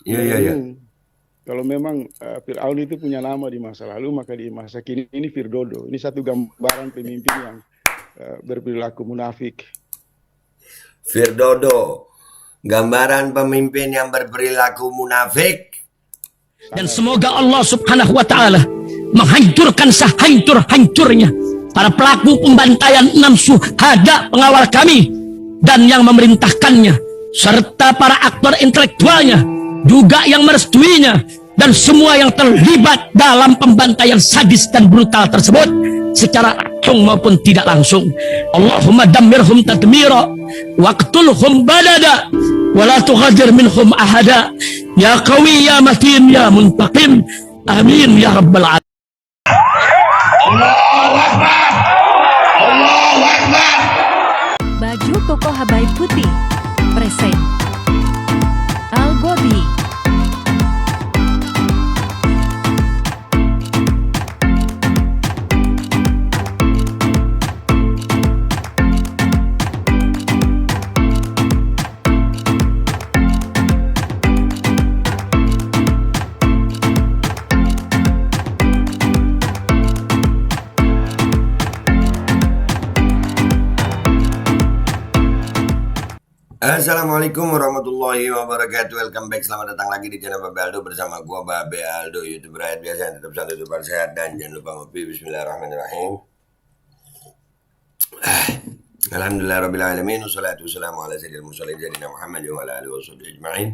Iya, iya, iya. Kalau memang Fir'aun itu punya nama di masa lalu, maka di masa kini ini Firdodo. Ini satu gambaran pemimpin yang berperilaku munafik. Firdodo, gambaran pemimpin yang berperilaku munafik. Dan Sangat semoga Allah pembohong. subhanahu wa ta'ala menghancurkan sehancur-hancurnya para pelaku pembantaian 6 syuhada pengawal kami dan yang memerintahkannya, serta para aktor intelektualnya juga yang merestuinya, dan semua yang terlibat dalam pembantaian sadis dan brutal tersebut secara langsung maupun tidak langsung. Allahumma dammirhum tadmira waqtulhum badada wala tughadir minhum ahada ya qawi ya matin ya muntaqim amin ya rabbal alamin. Baju koko Habaib Putih present Al Gobi. Assalamualaikum warahmatullahi wabarakatuh. Welcome back, selamat datang lagi di channel Babe Aldo bersama gua Babe Aldo, YouTuber rakyat biasa yang tetap santai, tetap sehat, dan jangan lupa ngopi. Bismillahirrahmanirrahim. Alhamdulillahirrabbilalamin. Wassalatu wassalamu ala sayyidil mursalin sayyidina Muhammad wa ala alihi washabbihi ajma'in.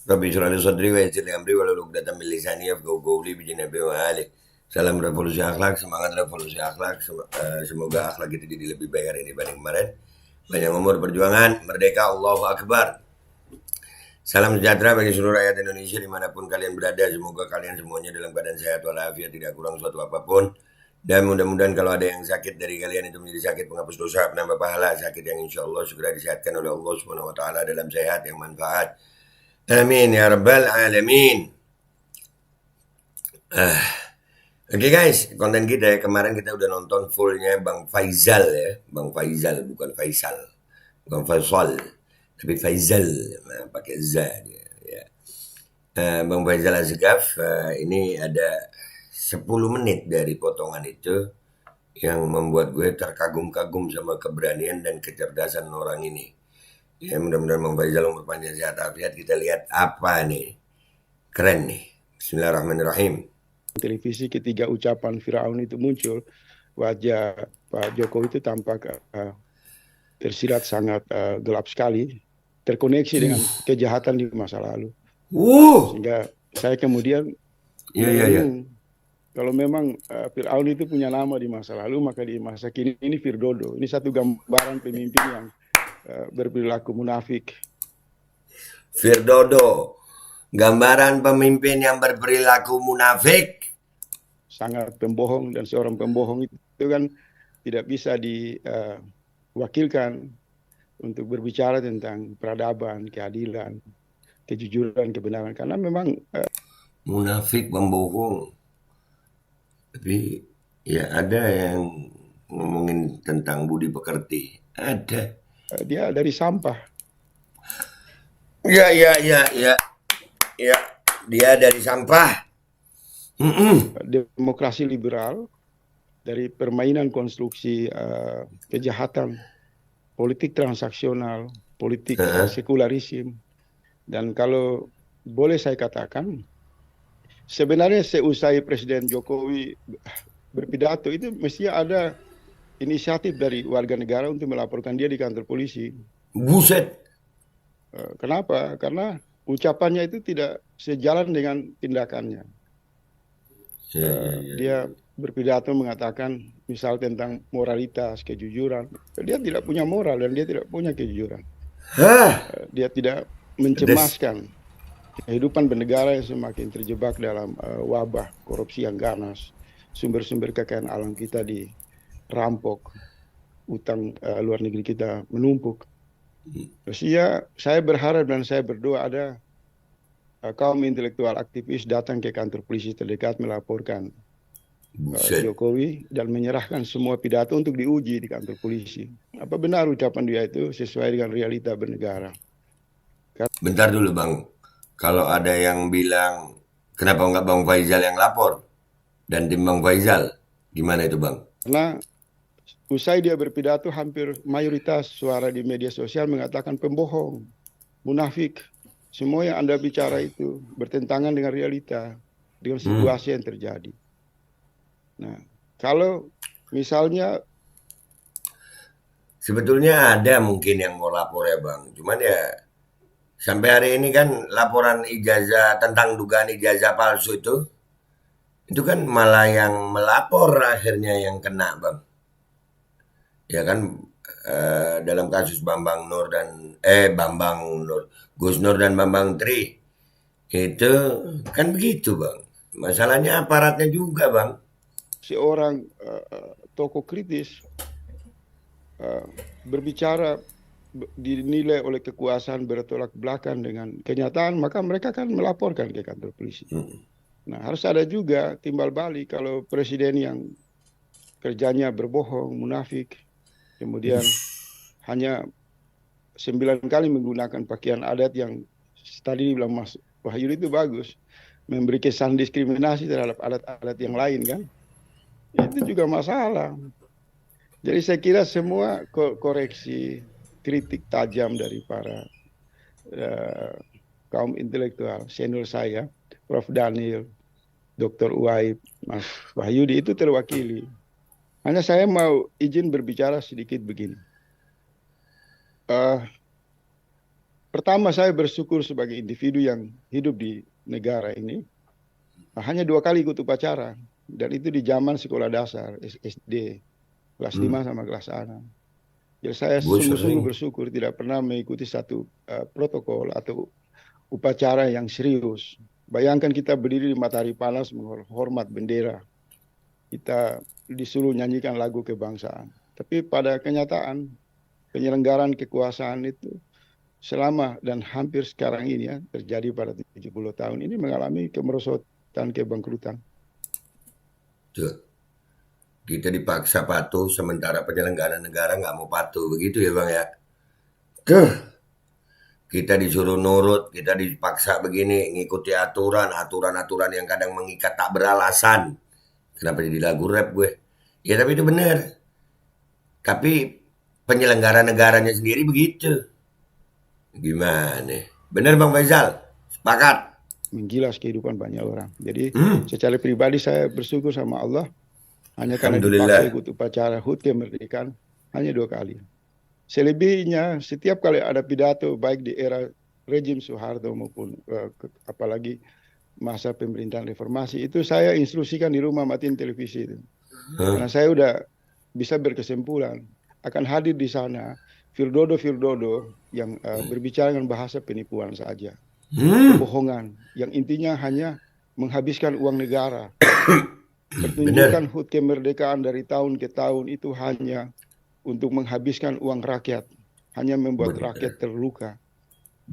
Rabbi shrah li sadri wa yassir li amri wahlul 'uqdatam min lisani yafqahu qawli bi janabi wa ali. Salam revolusi akhlak, semangat revolusi akhlak. Semoga akhlak kita jadi lebih baik hari ini dibanding kemarin. Banyak umur perjuangan, merdeka, Allahu Akbar. Salam sejahtera bagi seluruh rakyat Indonesia dimanapun kalian berada. Semoga kalian semuanya dalam keadaan sehat walafiat, tidak kurang suatu apapun. Dan mudah-mudahan kalau ada yang sakit dari kalian itu menjadi sakit penghapus dosa, penambah pahala, sakit yang insya Allah segera disehatkan oleh Allah Subhanahu Wa Taala dalam sehat yang manfaat. Amin ya rabbal alamin. Oke guys, konten kita ya, kemarin kita udah nonton fullnya Bang Faizal ya. Bang Faizal, bukan Faisal. Bang Faisal, tapi Faizal, nah, pakai Z dia. Ya. Bang Faizal Asgaf, ini ada 10 menit dari potongan itu yang membuat gue terkagum-kagum sama keberanian dan kecerdasan orang ini. Ya mudah-mudahan Bang Faizal umur panjang sehat afiat. Kita lihat apa nih. Keren nih. Bismillahirrahmanirrahim. Televisi ketika ucapan Firaun itu muncul, wajah Pak Jokowi itu tampak tersirat sangat gelap sekali, terkoneksi dengan kejahatan di masa lalu. Sehingga saya kemudian Iya, iya, iya. kalau memang Firaun itu punya nama di masa lalu, maka di masa kini ini Firdodo. Ini satu gambaran pemimpin yang berperilaku munafik. Firdodo, gambaran pemimpin yang berperilaku munafik. Sangat pembohong, dan seorang pembohong itu kan tidak bisa diwakilkan untuk berbicara tentang peradaban, keadilan, kejujuran, kebenaran, karena memang Munafik, pembohong. Tapi ya ada yang ngomongin tentang budi pekerti. Ada. dia dari sampah. Ya, ya, ya, ya. Ya, dia dari sampah. Demokrasi liberal dari permainan konstruksi kejahatan, politik transaksional, politik sekularisme. Dan kalau boleh saya katakan, sebenarnya seusai Presiden Jokowi berpidato itu mestinya ada inisiatif dari warga negara untuk melaporkan dia di kantor polisi. Buset. Kenapa? Karena ucapannya itu tidak sejalan dengan tindakannya. Dia berpidato mengatakan misal tentang moralitas, kejujuran. Dia tidak punya moral dan dia tidak punya kejujuran. Dia tidak mencemaskan kehidupan bernegara yang semakin terjebak dalam wabah korupsi yang ganas. Sumber-sumber kekayaan alam kita dirampok, utang luar negeri kita menumpuk. Terus ya, saya berharap dan saya berdoa ada kaum intelektual aktivis datang ke kantor polisi terdekat melaporkan Jokowi dan menyerahkan semua pidato untuk diuji di kantor polisi. Apa benar ucapan dia itu sesuai dengan realita bernegara? Bentar dulu Bang Kalau ada yang bilang, kenapa nggak Bang Faisal yang lapor? Dan tim Bang Faisal, gimana itu Bang? Karena usai dia berpidato, hampir mayoritas suara di media sosial mengatakan pembohong, munafik. Semua yang Anda bicara itu bertentangan dengan realita, dengan situasi yang terjadi. Nah, kalau misalnya sebetulnya ada mungkin yang mau lapor ya Bang. Cuman ya sampai hari ini kan laporan ijazah tentang dugaan ijazah palsu itu kan malah yang melapor akhirnya yang kena Bang. Ya kan dalam kasus Gus Nur dan Bambang Tri itu kan begitu Bang. Masalahnya aparatnya juga Bang. seorang tokoh kritis berbicara dinilai oleh kekuasaan bertolak belakang dengan kenyataan, maka mereka kan melaporkan ke kantor polisi. Nah, harus ada juga timbal balik kalau presiden yang kerjanya berbohong, munafik, kemudian hanya 9 kali menggunakan pakaian adat yang tadi dibilang Mas Wahyu itu bagus, memberi kesan diskriminasi terhadap adat-adat yang lain kan, itu juga masalah. Jadi saya kira semua koreksi, kritik tajam dari para kaum intelektual senior saya, Prof. Daniel, Dr. Uwaib, Mas Wahyudi itu terwakili. Hanya saya mau izin berbicara sedikit begini. Pertama, saya bersyukur sebagai individu yang hidup di negara ini. Hanya 2 kali ikut upacara, dan itu di zaman sekolah dasar, SD, kelas 5 sama kelas 6. Jadi saya sungguh-sungguh bersyukur tidak pernah mengikuti satu protokol atau upacara yang serius. Bayangkan kita berdiri di matahari panas menghormat bendera. Kita disuruh nyanyikan lagu kebangsaan. Tapi pada kenyataan penyelenggaraan kekuasaan itu selama dan hampir sekarang ini ya, terjadi pada 70 tahun ini mengalami kemerosotan, kebangkrutan. Tuh. Kita dipaksa patuh sementara penyelenggara negara nggak mau patuh. Begitu ya Bang ya. Tuh. Kita disuruh nurut, kita dipaksa begini, ngikuti aturan yang kadang mengikat tak beralasan. Kenapa jadi lagu rap gue? Ya tapi itu benar. Tapi penyelenggara negaranya sendiri begitu. Gimana? Benar Bang Faisal? Sepakat? Menggilas kehidupan banyak orang. Jadi secara pribadi saya bersyukur sama Allah. Hanya karena dipaksa ikut upacara HUT kemerdekaan hanya 2 kali. Selebihnya setiap kali ada pidato baik di era rejim Soeharto maupun apalagi masa pemerintahan reformasi itu saya instruksikan di rumah matiin televisi itu. Karena saya udah bisa berkesimpulan akan hadir di sana Firdodo yang berbicara dengan bahasa penipuan saja. Kebohongan yang intinya hanya menghabiskan uang negara. Pertunjukan HUT kemerdekaan dari tahun ke tahun itu hanya untuk menghabiskan uang rakyat, hanya membuat rakyat terluka.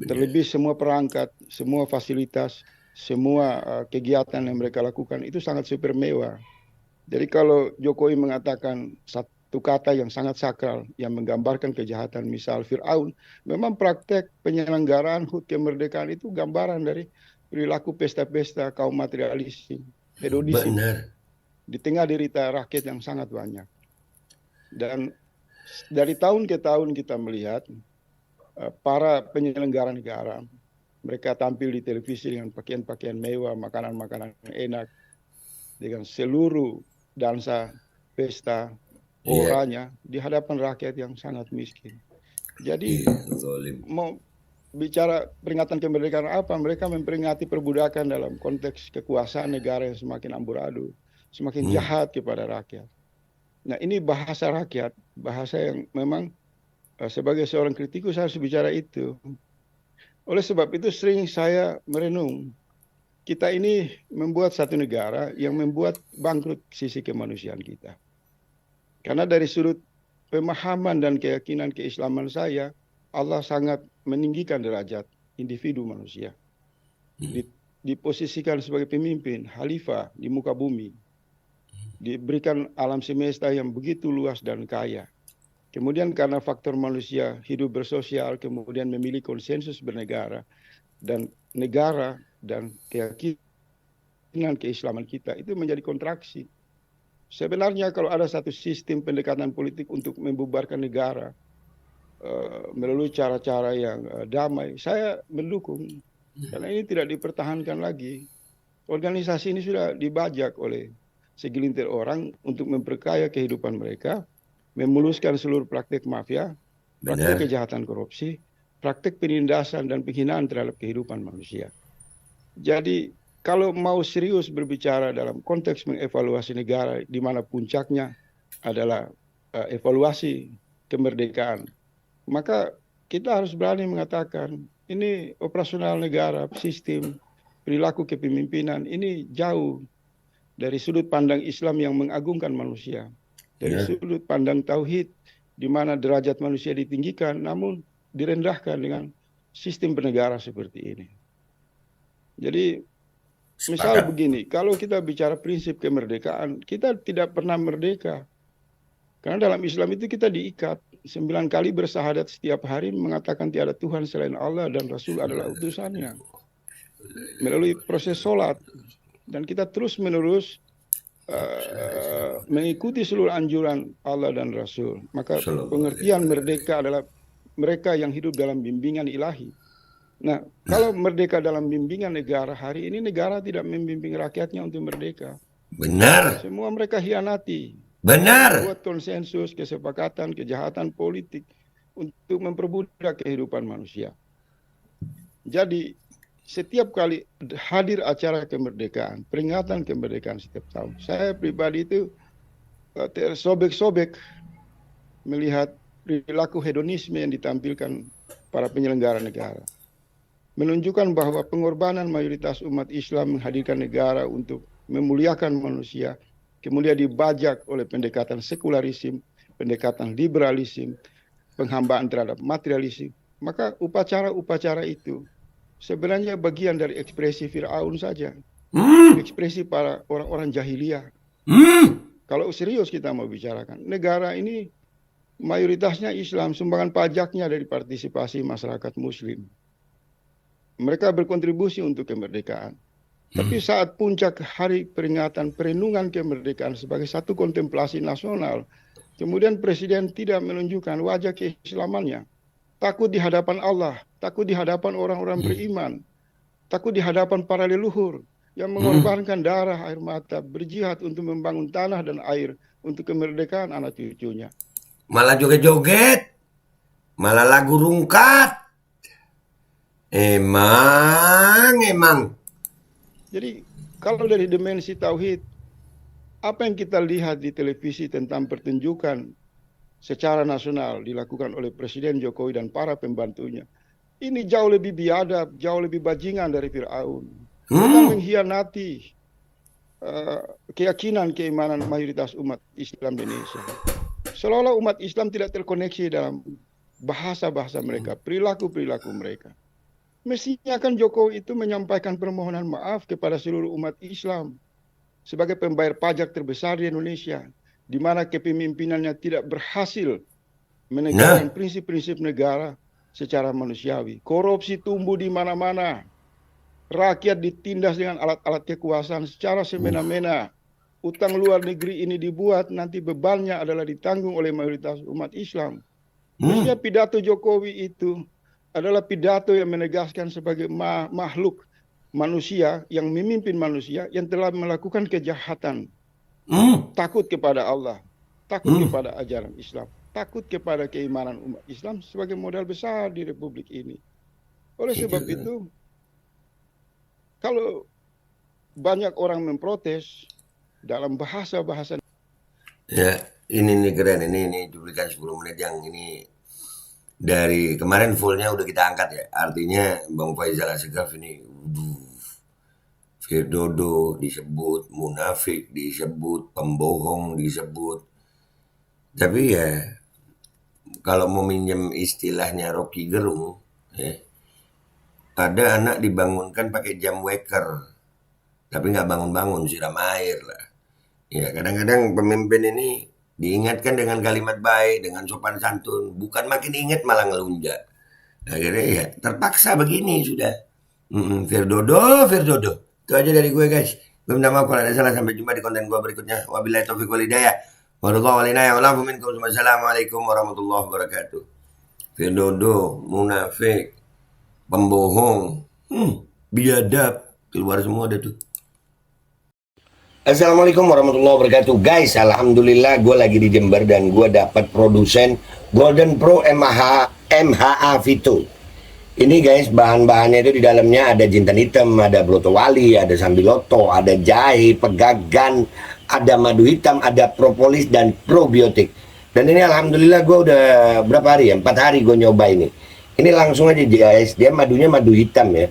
Terlebih semua perangkat, semua fasilitas, semua kegiatan yang mereka lakukan itu sangat super mewah. Jadi kalau Jokowi mengatakan satu kata yang sangat sakral yang menggambarkan kejahatan, misal Fir'aun, memang praktek penyelenggaraan HUT kemerdekaan itu gambaran dari perilaku pesta-pesta kaum materialis, hedonisim. Benar. Di tengah derita rakyat yang sangat banyak. Dan dari tahun ke tahun kita melihat para penyelenggara negara, mereka tampil di televisi dengan pakaian-pakaian mewah, makanan-makanan enak, dengan seluruh dansa, pesta, oranya di hadapan rakyat yang sangat miskin. Jadi mau bicara peringatan kemerdekaan apa? Mereka memperingati perbudakan dalam konteks kekuasaan negara yang semakin amburadul, semakin jahat kepada rakyat. Nah ini bahasa rakyat, bahasa yang memang sebagai seorang kritikus saya harus bicara itu. Oleh sebab itu sering saya merenung, kita ini membuat satu negara yang membuat bangkrut sisi kemanusiaan kita. Karena dari sudut pemahaman dan keyakinan keislaman saya, Allah sangat meninggikan derajat individu manusia. Diposisikan sebagai pemimpin, khalifah di muka bumi. Diberikan alam semesta yang begitu luas dan kaya. Kemudian karena faktor manusia hidup bersosial, kemudian memilih konsensus bernegara, dan negara dan keyakinan keislaman kita itu menjadi kontraksi. Sebenarnya kalau ada satu sistem pendekatan politik untuk membubarkan negara melalui cara-cara yang damai, saya mendukung. Karena ini tidak dipertahankan lagi. Organisasi ini sudah dibajak oleh segelintir orang untuk memperkaya kehidupan mereka, memuluskan seluruh praktik mafia, praktik kejahatan korupsi, praktik penindasan dan penghinaan terhadap kehidupan manusia. Jadi kalau mau serius berbicara dalam konteks mengevaluasi negara, di mana puncaknya adalah evaluasi kemerdekaan, maka kita harus berani mengatakan ini operasional negara, sistem, perilaku kepemimpinan ini jauh dari sudut pandang Islam yang mengagungkan manusia, dari sudut pandang tauhid di mana derajat manusia ditinggikan namun direndahkan dengan sistem bernegara seperti ini. Jadi misal begini, kalau kita bicara prinsip kemerdekaan, kita tidak pernah merdeka. Karena dalam Islam itu kita diikat 9 kali bersahadat setiap hari mengatakan tiada Tuhan selain Allah dan Rasul adalah utusannya. Melalui proses sholat. Dan kita terus menerus mengikuti seluruh anjuran Allah dan Rasul. Maka pengertian merdeka adalah mereka yang hidup dalam bimbingan ilahi. Nah, kalau merdeka dalam bimbingan negara, hari ini negara tidak membimbing rakyatnya untuk merdeka. Benar. Semua mereka hianati. Benar. Buat konsensus, kesepakatan, kejahatan politik untuk memperbudak kehidupan manusia. Jadi setiap kali hadir acara kemerdekaan, peringatan kemerdekaan setiap tahun, saya pribadi itu tersobek-sobek melihat perilaku hedonisme yang ditampilkan para penyelenggara negara. Menunjukkan bahwa pengorbanan mayoritas umat Islam menghadirkan negara untuk memuliakan manusia, kemudian dibajak oleh pendekatan sekularisme, pendekatan liberalisme, penghambaan terhadap materialisme. Maka upacara-upacara itu sebenarnya bagian dari ekspresi Fir'aun saja. Ekspresi para orang-orang jahiliyah. Kalau serius kita mau bicarakan, negara ini mayoritasnya Islam, sumbangan pajaknya dari partisipasi masyarakat Muslim. Mereka berkontribusi untuk kemerdekaan. Tapi saat puncak hari peringatan perenungan kemerdekaan sebagai satu kontemplasi nasional, kemudian Presiden tidak menunjukkan wajah keislamannya. Takut di hadapan Allah, takut di hadapan orang-orang beriman, takut di hadapan para leluhur yang mengorbankan darah, air mata, berjihad untuk membangun tanah dan air untuk kemerdekaan anak cucunya. Malah joget-joget, malah lagu rungkat. Emang. Jadi kalau dari dimensi tauhid, apa yang kita lihat di televisi tentang pertunjukan secara nasional dilakukan oleh Presiden Jokowi dan para pembantunya, ini jauh lebih biadab, jauh lebih bajingan dari Fir'aun. Kita mengkhianati keyakinan keimanan mayoritas umat Islam di Indonesia. Seolah-olah umat Islam tidak terkoneksi dalam bahasa-bahasa mereka, perilaku-perilaku mereka. Mestinya kan Jokowi itu menyampaikan permohonan maaf kepada seluruh umat Islam sebagai pembayar pajak terbesar di Indonesia, di mana kepemimpinannya tidak berhasil menegakkan prinsip-prinsip negara secara manusiawi. Korupsi tumbuh di mana-mana. Rakyat ditindas dengan alat-alat kekuasaan secara semena-mena. Utang luar negeri ini dibuat, nanti bebannya adalah ditanggung oleh mayoritas umat Islam. Mestinya pidato Jokowi itu adalah pidato yang menegaskan sebagai makhluk manusia yang memimpin manusia yang telah melakukan kejahatan. Takut kepada Allah, takut kepada ajaran Islam, takut kepada keimanan umat Islam sebagai modal besar di Republik ini. Oleh sebab itu, kalau banyak orang memprotes dalam bahasa-bahasa, ya ini nih keren, ini cuplikan 10 menit yang ini dari kemarin fullnya udah kita angkat ya. Artinya Bang Faisal Asegaf ini Firdodo disebut, munafik disebut, pembohong disebut. Tapi ya kalau mau minjem istilahnya Rocky Gerung ya, ada anak dibangunkan pakai jam waker tapi nggak bangun-bangun, siram air lah. Ya kadang-kadang pemimpin ini diingatkan dengan kalimat baik, dengan sopan santun, bukan makin ingat malah ngelunjak. Akhirnya ya terpaksa begini sudah. Firdodo. Itu aja dari gue guys. Gue minta maaf kalau ada salah. Sampai jumpa di konten gue berikutnya. Wabillahi taufiq wal hidayah. Wassalamualaikum warahmatullahi wabarakatuh. Firdodo, munafik, pembohong, biadab, keluar semua deh tuh. Assalamualaikum warahmatullahi wabarakatuh. Guys, alhamdulillah gue lagi di Jember dan gue dapat produsen Golden Pro MHA Vito. Ini guys, bahan-bahannya itu di dalamnya ada jintan hitam, ada broto wali, ada sambiloto, ada jahe, pegagan, ada madu hitam, ada propolis dan probiotik. Dan ini alhamdulillah gue udah berapa hari ya? 4 hari gue nyoba ini. Ini langsung aja guys, dia madunya madu hitam ya.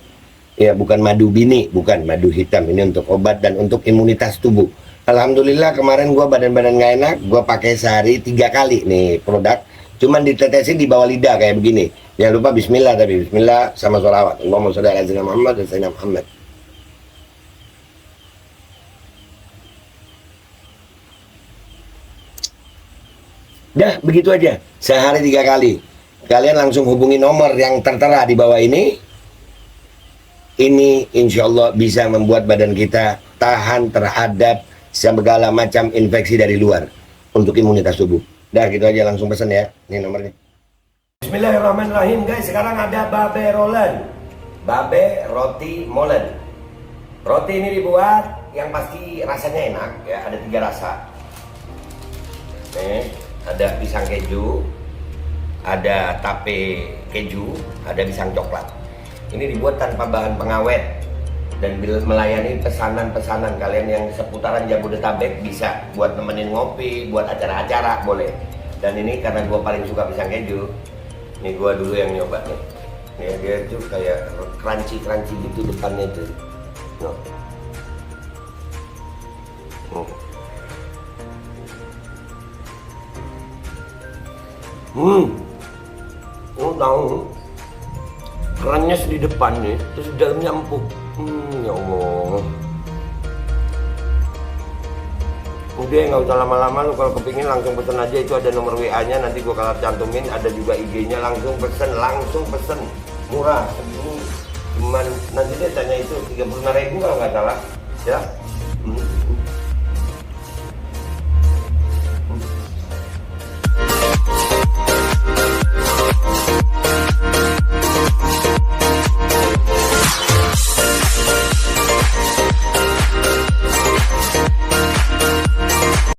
Ya bukan madu bini, bukan madu hitam. Ini untuk obat dan untuk imunitas tubuh. Alhamdulillah kemarin gue badan-badan gak enak, gue pakai sehari 3 kali nih produk. Cuman ditetesin di bawah lidah kayak begini. Jangan lupa bismillah, tapi bismillah sama sholawat. Allahumma sholli ala sayyidina Muhammad dan sayyidina Muhammad. Dah begitu aja, sehari 3 kali. Kalian langsung hubungi nomor yang tertera di bawah ini. Ini insya Allah bisa membuat badan kita tahan terhadap segala macam infeksi dari luar untuk imunitas tubuh. Dah gitu aja, langsung pesan ya. Ini nomornya. Bismillahirrahmanirrahim guys. Sekarang ada babe rolen, babe roti molen. Roti ini dibuat yang pasti rasanya enak ya. Ada 3 rasa. Nih, ada pisang keju, ada tape keju, ada pisang coklat. Ini dibuat tanpa bahan pengawet dan melayani pesanan-pesanan kalian yang seputaran Jabodetabek, bisa buat nemenin ngopi, buat acara-acara boleh. Dan ini karena gue paling suka pisang keju, ini gue dulu yang nyoba nih. Nih dia tuh kayak crunchy gitu depannya tuh. Tahu kerannya di depan nih, terus di dalamnya empuk. Ya Allah. Udah nggak usah lama-lama, lu kalau kepingin langsung pesen aja. Itu ada nomor WA-nya, nanti gua kalau cantumin. Ada juga IG-nya, langsung pesen. Murah. Cuman nanti dia tanya itu 35.000 kalau nggak salah. Ya.